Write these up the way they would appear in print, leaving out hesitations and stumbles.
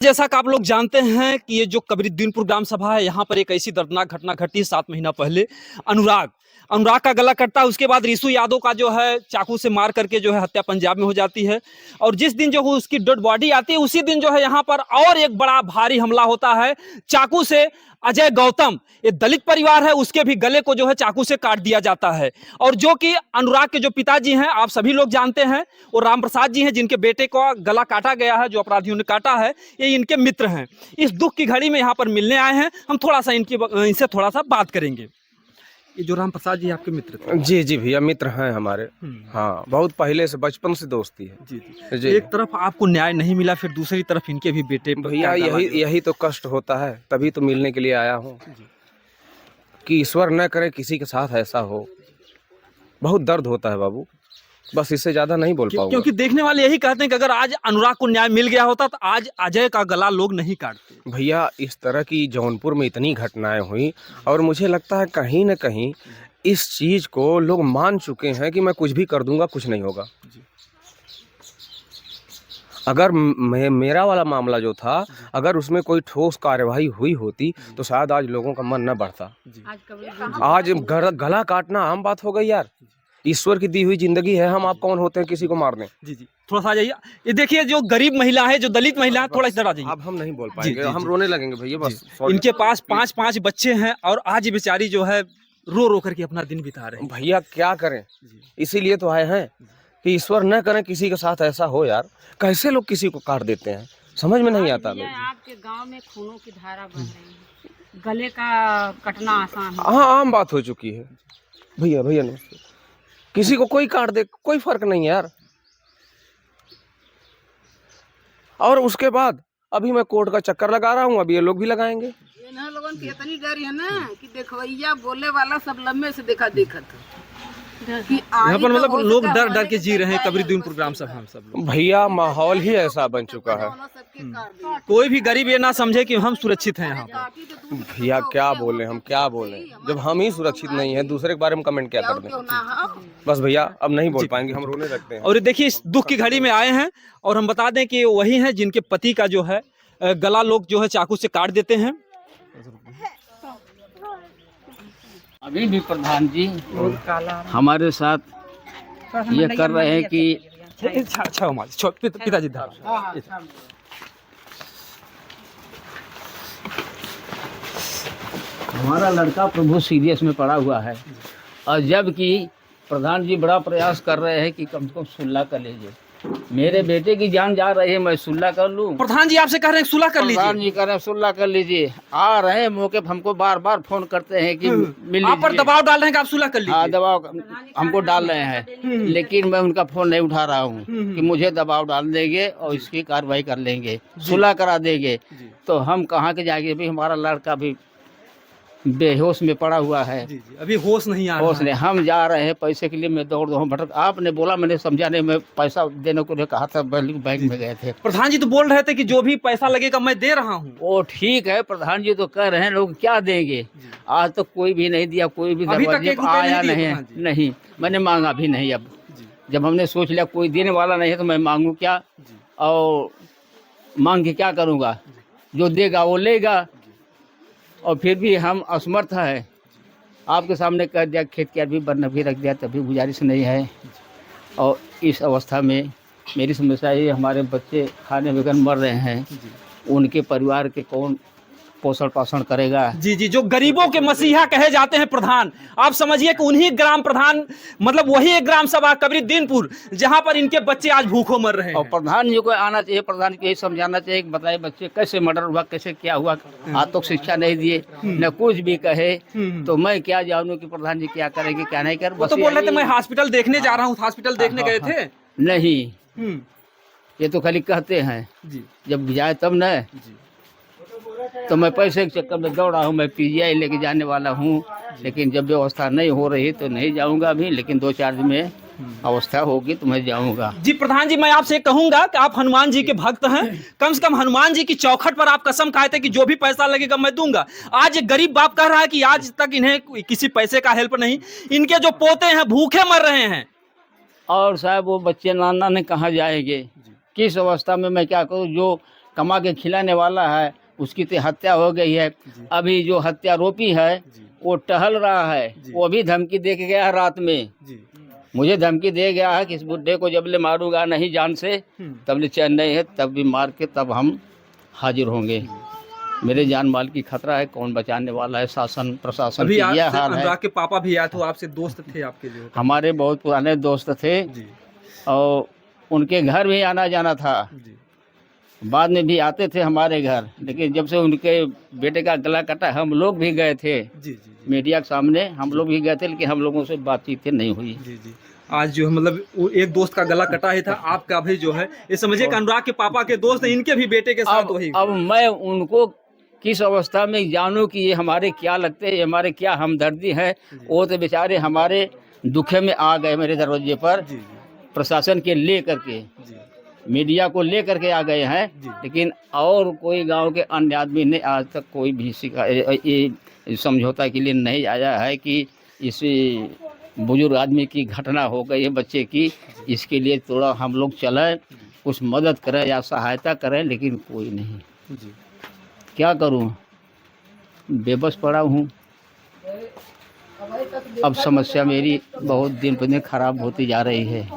जैसा कि आप लोग जानते हैं कि ये जो कबीरुद्दीनपुर ग्राम सभा है, यहाँ पर एक ऐसी दर्दनाक घटना घटी 7 महीना पहले। अनुराग अनुराग का गला कटता है, उसके बाद रिशु यादव का जो है चाकू से मार करके जो है हत्या पंजाब में हो जाती है। और जिस दिन जो है उसकी डेड बॉडी आती है, उसी दिन जो है यहाँ पर और एक बड़ा भारी हमला होता है चाकू से। अजय गौतम, ये दलित परिवार है, उसके भी गले को जो है चाकू से काट दिया जाता है। और जो कि अनुराग के जो पिताजी हैं, आप सभी लोग जानते हैं, वो राम प्रसाद जी हैं, जिनके बेटे को गला काटा गया है, जो अपराधियों ने काटा है, ये इनके मित्र हैं। इस दुख की घड़ी में यहाँ पर मिलने आए हैं, हम थोड़ा सा इनसे थोड़ा सा बात करेंगे। ये जो राम प्रसाद जी आपके मित्र थे? जी जी भैया, मित्र हैं हमारे। हाँ, बहुत पहले से, बचपन से दोस्ती है। जी जी। एक तरफ आपको न्याय नहीं मिला, फिर दूसरी तरफ इनके भी बेटे भैया यही तो कष्ट होता है, तभी तो मिलने के लिए आया हूँ कि ईश्वर न करे किसी के साथ ऐसा हो। बहुत दर्द होता है बाबू, बस इससे ज्यादा नहीं बोल पाऊंगा। क्योंकि देखने वाले यही कहते हैं कि अगर आज अनुराग को न्याय मिल गया होता तो आज अजय का गला लोग नहीं काटते। भैया, इस तरह की जौनपुर में इतनी घटनाएं हुई और मुझे लगता है कहीं न कहीं इस चीज को लोग मान चुके हैं कि मैं कुछ भी कर दूंगा, कुछ नहीं होगा। अगर मेरा वाला मामला जो था, अगर उसमें कोई ठोस कार्यवाही हुई होती तो शायद आज लोगों का मन न बढ़ता। आज गला काटना आम बात हो गई यार। ईश्वर की दी हुई जिंदगी है, हम आप कौन होते हैं किसी को मार दें। जी जी, थोड़ा सा जाइए। ये देखिए, जो गरीब महिला है, जो दलित महिला है, थोड़ा इधर आ जाइए। अब हम नहीं बोल पाएंगे, हम रोने लगेंगे भैया बस। इनके पास 5-5 बच्चे हैं और आज बेचारी जो है रो रो करके अपना दिन बिता रहे हैं। भैया क्या करें, इसीलिए तो आए हैं कि ईश्वर न करें किसी के साथ ऐसा हो। यार कैसे लोग किसी को काट देते हैं, समझ में नहीं आता। लोग आपके गांव में खूनों की धारा बह रही है, गले का कटना आसान है। हाँ, आम बात हो चुकी है भैया। भैया नमस्ते। किसी को कोई काट दे, कोई फर्क नहीं है यार। और उसके बाद अभी मैं कोर्ट का चक्कर लगा रहा हूँ, अभी ये लोग भी लगाएंगे। लोगों की इतनी डर है ना कि देखवैया बोले वाला सब लम्बे से देखा यहाँ पर मतलब लोग डर डर के जी रहे हैं कबीरुद्दीनपुर ग्राम सभा में सब लोग। भैया माहौल ही ऐसा बन चुका है, कोई भी गरीब ये ना समझे कि हम सुरक्षित हैं यहाँ पर। भैया क्या बोले, हम क्या बोले जब हम ही सुरक्षित नहीं है, दूसरे के बारे में कमेंट क्या कर दें। बस भैया अब नहीं बोल पाएंगे, हम रोने लगते हैं। और देखिए, इस दुख की घड़ी में आए हैं और हम बता दें कि वही हैं जिनके पति का जो है गला लोग जो है चाकू से काट देते हैं। अभी भी प्रधान जी हमारे साथ ये कर रहे हैं कि पिताजी हमारा लड़का प्रभु सीरियस में पड़ा हुआ है, और जबकि प्रधान जी बड़ा प्रयास कर रहे हैं कि कम से कम सुलह कर लीजिए। मेरे बेटे की जान जा रही है, मैं सुलह कर लूं। प्रधान जी आपसे कह रहे हैं सुलह कर लीजिए। प्रधान जी कह रहे हैं सुलह कर लीजिए। आ रहे हैं मौके पर, हमको बार बार फोन करते हैं कि मिल आप पर दबाव डाल रहे हैं कि आप सुलह कर लीजिए। हाँ, दबाव हमको डाल रहे हैं, लेकिन मैं उनका फोन नहीं उठा रहा हूँ कि मुझे दबाव डाल देंगे और इसकी कार्रवाई कर लेंगे, सुलह करा देंगे। तो हम कहाँ के जाएंगे? भी हमारा लड़का भी बेहोश में पड़ा हुआ है। जी जी, अभी होश नहीं आ रहा। होश नहीं, हम जा रहे हैं पैसे के लिए। मैं दौड़ दौड़ भटक, आपने बोला, मैंने समझा नहीं, मैं पैसा देने को कहा था, बैंक में गए थे। प्रधान जी तो बोल रहे थे कि जो भी पैसा लगेगा मैं दे रहा हूँ। वो ठीक है, प्रधान जी तो कह रहे हैं, लोग क्या देंगे? आज तो कोई भी नहीं दिया, कोई भी दरवाजे आया नहीं। मैंने मांगा भी नहीं। अब जब हमने सोच लिया कोई देने वाला नहीं है तो मैं मांगू क्या, और मांग के क्या करूँगा? जो देगा वो लेगा। और फिर भी हम असमर्थ है। आपके सामने कह दिया, खेत की भी बरना भी रख दिया, तभी गुजारिश नहीं है। और इस अवस्था में मेरी समस्या ये, हमारे बच्चे खाने बगैर मर रहे हैं, उनके परिवार के कौन पोषण पाषण करेगा? जी जी, जो गरीबों के मसीहा कहे जाते हैं प्रधान, आप समझिए कि उन्हीं ग्राम प्रधान, मतलब वही एक ग्राम सभा कबीरुद्दीनपुर, जहां पर इनके बच्चे आज भूखों मर रहे हैं। और प्रधान जी को आना चाहिए, प्रधान को यही समझाना चाहिए कि बताइए बच्चे कैसे मर्डर हुआ, कैसे क्या हुआ। हाथों शिक्षा नहीं दिए, न कुछ भी कहे, तो मैं क्या जानूं कि प्रधान जी क्या करेंगे क्या नहीं कर। वो तो बोल रहे थे मैं हॉस्पिटल देखने जा रहा हूँ, हॉस्पिटल देखने गए थे। नहीं, ये तो खाली कहते हैं, जब जाए तब न। तो मैं पैसे के चक्कर में दौड़ा हूँ, मैं पीजीआई लेके जाने वाला हूँ, लेकिन जब व्यवस्था नहीं हो रही तो नहीं जाऊँगा अभी, लेकिन 2-4 दिन में अवस्था होगी तो मैं जाऊँगा। जी प्रधान जी, मैं आपसे कहूंगा कि आप हनुमान जी के भक्त हैं, कम से कम हनुमान जी की चौखट पर आप कसम खाए थे कि जो भी पैसा लगेगा मैं दूंगा। आज एक गरीब बाप कह रहा है कि आज तक इन्हें किसी पैसे का हेल्प नहीं, इनके जो पोते हैं भूखे मर रहे हैं। और साहब वो बच्चे नाना ने कहाँ जाएंगे, किस अवस्था में मैं क्या करूँ? जो कमा के खिलाने वाला है, उसकी तो हत्या हो गई है। अभी जो हत्यारोपी है वो टहल रहा है, वो भी धमकी दे के गया है रात में। मुझे धमकी दे गया है कि इस बुड्ढे को जब ले मारूंगा नहीं जान से तब ले चैन नहीं है, तब भी मार के तब हम हाजिर होंगे। मेरे जान माल की खतरा है, कौन बचाने वाला है? शासन प्रशासन अभी की यह आपसे हाल है। अनुराग के पापा भी आए थे, आपसे दोस्त थे आपके जो? हमारे बहुत पुराने दोस्त थे जी और उनके घर भी आना जाना था, जी बाद में भी आते थे हमारे घर। लेकिन जब से उनके बेटे का गला कटा, हम लोग भी गए थे जी जी मीडिया के सामने, हम लोग भी गए थे, लेकिन हम लोगों से बातचीत नहीं हुई। जी जी। आज जो है मतलब वो एक दोस्त का गला कटा ही था, आपका भी जो है ये समझिए कि अनुराग के पापा के दोस्त हैं, इनके भी बेटे के साथ वही। अब मैं उनको किस अवस्था में जानूं कि ये हमारे क्या लगते हैं, ये हमारे क्या हमदर्दी है। वो तो बेचारे हमारे दुखे में आ गए मेरे दरवाजे पर, जी जी प्रशासन के ले करके, जी मीडिया को ले करके आ गए हैं। लेकिन और कोई गांव के अन्य आदमी ने आज तक कोई भी ये समझौता के लिए नहीं आया है कि इस बुजुर्ग आदमी की घटना हो गई है बच्चे की, इसके लिए थोड़ा हम लोग चलें, कुछ मदद करें या सहायता करें, लेकिन कोई नहीं। जी। क्या करूं, बेबस पड़ा हूं। अब समस्या मेरी बहुत दिन पर दिन खराब होती जा रही है।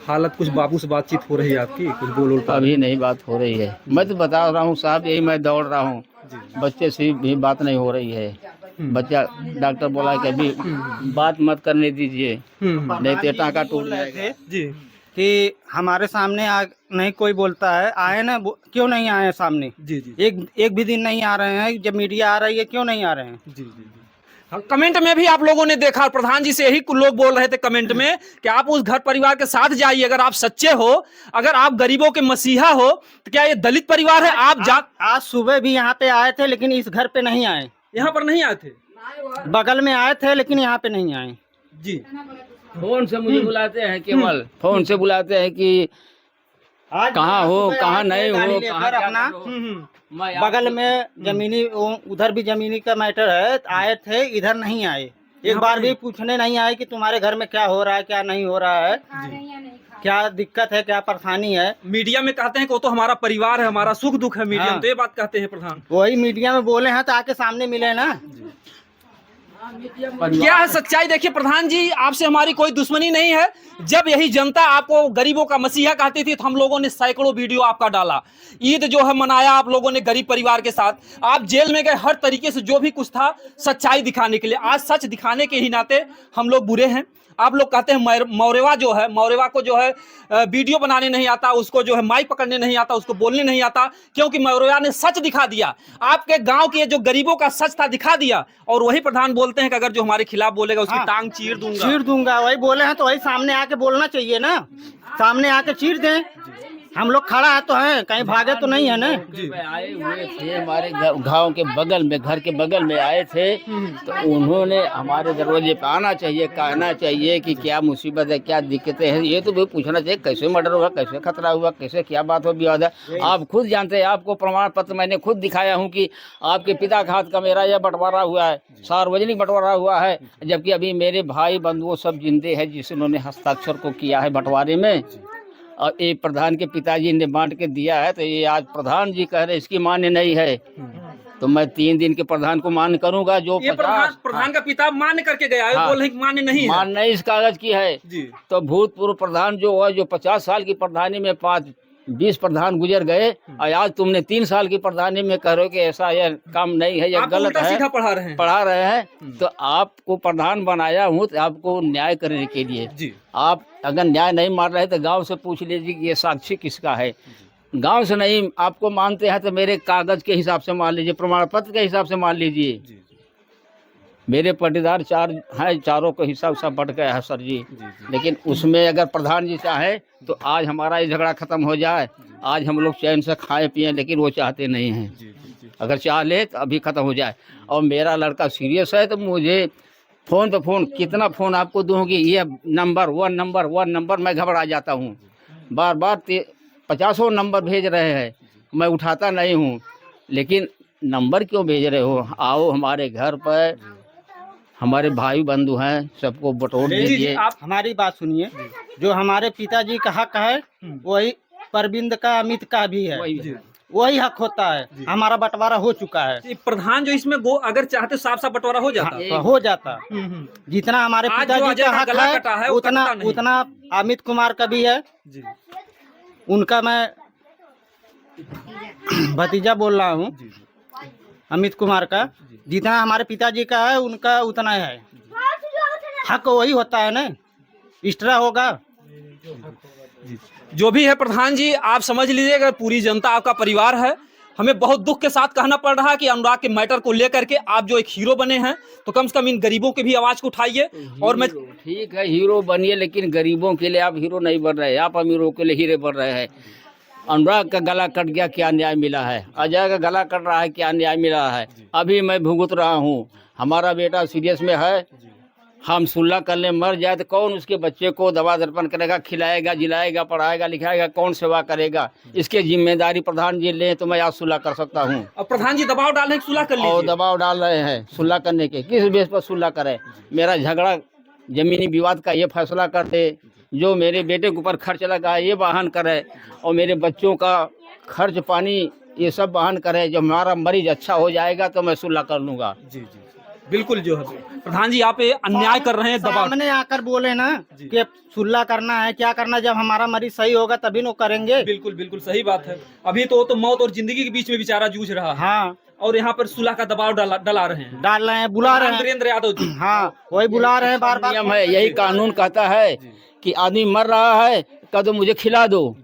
हालत कुछ बाबू से बातचीत हो रही है आपकी? कुछ बोल अभी नहीं बात हो रही है, मैं तो बता रहा हूँ साहब, यही मैं दौड़ रहा हूँ, बच्चे से भी बात नहीं हो रही है। बच्चा डॉक्टर बोला कि अभी बात मत करने दीजिए, नहीं तो टाँका टूट जाएगा। जी कि हमारे सामने नहीं कोई बोलता है, आए ना, क्यों नहीं आए सामने? जी जी एक भी दिन नहीं आ रहे हैं, जब मीडिया आ रही है क्यों नहीं आ रहे हैं? जी जी। हाँ, कमेंट में भी आप लोगों ने देखा, प्रधान जी से यही कुछ लोग बोल रहे थे कमेंट में कि आप उस घर परिवार के साथ जाइए, अगर आप सच्चे हो, अगर आप गरीबों के मसीहा हो, तो क्या ये दलित परिवार है? आप आज सुबह भी यहाँ पे आए थे, लेकिन इस घर पे नहीं आए। यहाँ पर नहीं आए थे? बगल में आए थे, लेकिन यहाँ पे नहीं आए। जी। फोन से मुझे बुलाते हैं, केवल फोन से बुलाते हैं कि कहाँ हो, कहाँ नहीं हो, कहाँ अपना बगल में जमीनी, उधर भी जमीनी का मैटर है, आए थे, इधर नहीं आए। एक बार भी पूछने नहीं आए कि तुम्हारे घर में क्या हो रहा है, क्या नहीं हो रहा है, क्या दिक्कत है, क्या परेशानी है। मीडिया में कहते हैं कि वो तो हमारा परिवार है, हमारा सुख दुख है, मीडिया में तो ये बात कहते हैं प्रधान। वही मीडिया में बोले हैं तो आके सामने मिले ना। क्या है सच्चाई? देखिए प्रधान जी, आपसे हमारी कोई दुश्मनी नहीं है। जब यही जनता आपको गरीबों का मसीहा कहती थी तो हम लोगों ने सैकड़ों वीडियो आपका डाला, ईद जो है मनाया आप लोगों ने गरीब परिवार के साथ। आप जेल में गए, हर तरीके से जो भी कुछ था सच्चाई दिखाने के लिए। आज सच दिखाने के ही नाते हम लोग बुरे हैं। आप लोग कहते हैं मौरेवा जो है, मौरेवा को जो है वीडियो बनाने नहीं आता, उसको जो है माइक पकड़ने नहीं आता, उसको बोलने नहीं आता, क्योंकि मौरेवा ने सच दिखा दिया। आपके गांव के जो गरीबों का सच था दिखा दिया। और वही प्रधान बोलते हैं कि अगर जो हमारे खिलाफ बोलेगा उसकी टांग चीर दूंगा। वही बोले हैं तो वही सामने आके बोलना चाहिए ना, सामने आके चीर दें। हम लोग खड़ा है तो हैं, कहीं भागे तो नहीं है ना। आए हुए थे हमारे गांव के बगल में, घर के बगल में आए थे, तो उन्होंने हमारे दरवाजे पे आना चाहिए, कहना चाहिए कि क्या मुसीबत है, क्या दिक्कतें हैं, ये तो भी पूछना चाहिए। कैसे मर्डर हुआ, कैसे खतरा हुआ, कैसे क्या बात हो, विवाद है। आप खुद जानते हैं, आपको प्रमाण पत्र मैंने खुद दिखाया हूँ कि आपके पिता के हाथ का मेरा यह बंटवारा हुआ है, सार्वजनिक बंटवारा हुआ है, जबकि अभी मेरे भाई बंधुओं सब जिंदे हैं जिन्होंने हस्ताक्षर को किया है बंटवारे में। और ये प्रधान के पिताजी ने बांट के दिया है, तो ये आज प्रधान जी कह रहे इसकी मान्य नहीं है, तो मैं 3 दिन के प्रधान को मान्य करूंगा। जो ये प्रधान का पिता मान्य करके गया है, बोल रहे हैं कि मान्य नहीं है, मान्य नहीं इस कागज की है जी। तो भूतपूर्व प्रधान जो है, जो 50 साल की प्रधानी में 20 प्रधान गुजर गए, और आज तुमने 3 साल की प्रधानी में कह रहे हो कि ऐसा यह काम नहीं है, यह गलत है, सीधा पढ़ा रहे हैं। तो आपको प्रधान बनाया हूँ तो आपको न्याय करने के लिए जी। आप अगर न्याय नहीं मार रहे तो गांव से पूछ लीजिए कि ये साक्षी किसका है। गांव से नहीं आपको मानते हैं तो मेरे कागज के हिसाब से मान लीजिए, प्रमाण पत्र के हिसाब से मान लीजिए। मेरे पट्टीदार 4 हैं, चारों के हिसाब से बट गया है सर जी। लेकिन उसमें अगर प्रधान जी चाहे तो आज हमारा ये झगड़ा खत्म हो जाए, आज हम लोग चैन से खाएं पिएं, लेकिन वो चाहते नहीं हैं। अगर चाह ले तो अभी खत्म हो जाए। और मेरा लड़का सीरियस है तो मुझे फ़ोन पे फ़ोन, कितना फ़ोन आपको दूँगी, ये नंबर वो नंबर, मैं घबरा जाता हूँ। बार बार 50 नंबर भेज रहे हैं, मैं उठाता नहीं हूँ। लेकिन नंबर क्यों भेज रहे हो? आओ हमारे घर पर, हमारे भाई बंधु हैं, सबको बटोर दीजिए। आप हमारी बात सुनिए, जो हमारे पिताजी का हक है वही परबिंद का, अमित का भी है। वही हक होता है। हमारा बंटवारा हो चुका है। ये प्रधान जो इसमें गो अगर चाहते साफ साफ बंटवारा हो जाता। हाँ, हो जाता। जितना हमारे आज जो पिताजी अजय का का हक गला कटा है, है वो उतना कटता नहीं। उतना अमित कुमार का भी है। जी उनका मैं भतीजा बोल रहा हूँ, अमित कुमार का। जितना हमारे पिताजी का है उनका उतना है। हक वही होता है ना, एक्स्ट्रा होगा। जो भी है प्रधान जी, आप समझ लीजिएगा पूरी जनता आपका परिवार है। हमें बहुत दुख के साथ कहना पड़ रहा है कि अनुराग के मैटर को लेकर के आप जो एक हीरो बने हैं, तो कम से कम इन गरीबों की भी आवाज को उठाइए। और मैं ठीक है, हीरो बनिए, लेकिन गरीबों के लिए आप हीरो नहीं बन रहे हैं, आप अमीरों के लिए हीरो बन रहे हैं। अनुराग का गला कट गया, क्या न्याय मिला है? अजय का गला कट रहा है, क्या न्याय मिला है? अभी मैं भुगत रहा हूँ। हमारा बेटा सीरियस में है, हम सुलह करने मर जाए तो कौन उसके बच्चे को दवा दर्पण करेगा, खिलाएगा, जिलाएगा, पढ़ाएगा, लिखाएगा, कौन सेवा करेगा? इसके जिम्मेदारी प्रधान जी ले तो मैं आज सुलह कर सकता हूँ। अब प्रधान जी दबाव डाल रहे हैं कि सुलह कर और लीजिए। दबाव डाल रहे हैं सुलह करने के। किस बेस पर सुलह करें? मेरा झगड़ा जमीनी विवाद का ये फैसला कर दे, जो मेरे बेटे के ऊपर खर्च लगा है ये वाहन करे, और मेरे बच्चों का खर्च पानी ये सब वाहन करे। जब हमारा मरीज अच्छा हो जाएगा तो मैं सुलह कर लूँगा। जी जी बिल्कुल। जो है प्रधान जी आप ये अन्याय कर रहे हैं, दबाव। सामने आकर बोले ना कि सुलह करना है, क्या करना, जब हमारा मरीज सही होगा तभी न करेंगे। बिल्कुल बिल्कुल सही बात है। अभी तो मौत और जिंदगी के बीच में बेचारा जूझ रहा है। हाँ, और यहाँ पर सुलह का दबाव डला रहे हैं, डाल रहे हैं, बुला रहे हैं। वीरेंद्र यादव जी। हाँ, वही बुला रहे हैं बार बार। नियम है, यही कानून कहता है कि आदमी मर रहा है, कह दो मुझे खिला दो।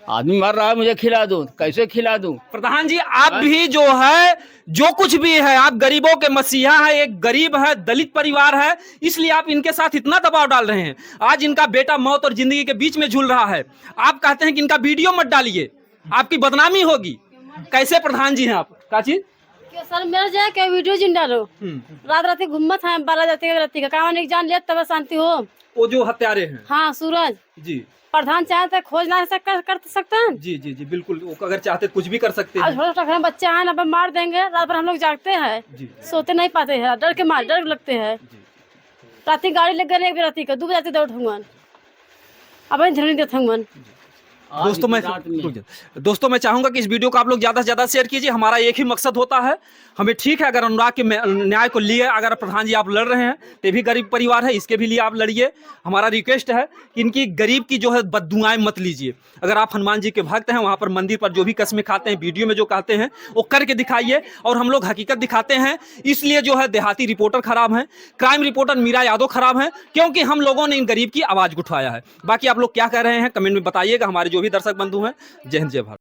आदमी मर रहा है, मुझे खिला दो। कैसे खिला दूं? प्रधान जी आप भी जो है, जो कुछ भी है, आप गरीबों के मसीहा है, एक गरीब है, दलित परिवार है, इसलिए आप इनके साथ इतना दबाव डाल रहे हैं। आज इनका बेटा मौत और जिंदगी के बीच में झूल रहा है, आप कहते हैं कि इनका वीडियो मत डालिए, आपकी बदनामी होगी। कैसे प्रधान जी हैं आप? का चीज सर मेरे जाए के वीडियो जिन डालो, रात रात घूमत है, 12 जाते रात का काम जान लिया तब शांति हो। वो जो हत्यारे हैं। हाँ सूरज जी प्रधान चाहते खोज ना कर सकते हैं। जी जी जी बिल्कुल, वो अगर चाहते तो कुछ भी कर सकते आज हैं। छोटा छोटा बच्चे हैं ना, मार देंगे। रात भर हम लोग जागते हैं, सोते नहीं पाते हैं, डर के मार डर लगते हैं। राती गाड़ी लग गई, एक भी राती का 2 बजे दौड़ हूँ, अब ध्यान देते हूँ। दोस्तों मैं चाहूंगा कि इस वीडियो को आप लोग ज्यादा से ज्यादा शेयर कीजिए। हमारा एक ही मकसद होता है, हमें ठीक है अगर अनुराग के न्याय को लिए अगर प्रधान जी आप लड़ रहे हैं तो भी गरीब परिवार है, इसके भी लिए आप लड़िए। हमारा रिक्वेस्ट है कि इनकी गरीब की जो है बददुआएं मत लीजिए। अगर आप हनुमान जी के भक्त हैं, वहां पर मंदिर पर जो भी कस्में खाते हैं, वीडियो में जो कहते हैं वो करके दिखाइए। और हम लोग हकीकत दिखाते हैं, इसलिए जो है देहाती रिपोर्टर खराब है, क्राइम रिपोर्टर मीरा यादव खराब है, क्योंकि हम लोगों ने इन गरीब की आवाज उठाया है। बाकी आप लोग क्या कह रहे हैं कमेंट में बताइएगा। हमारे जो भी दर्शक बंधु हैं, जय हिंद जय भारत।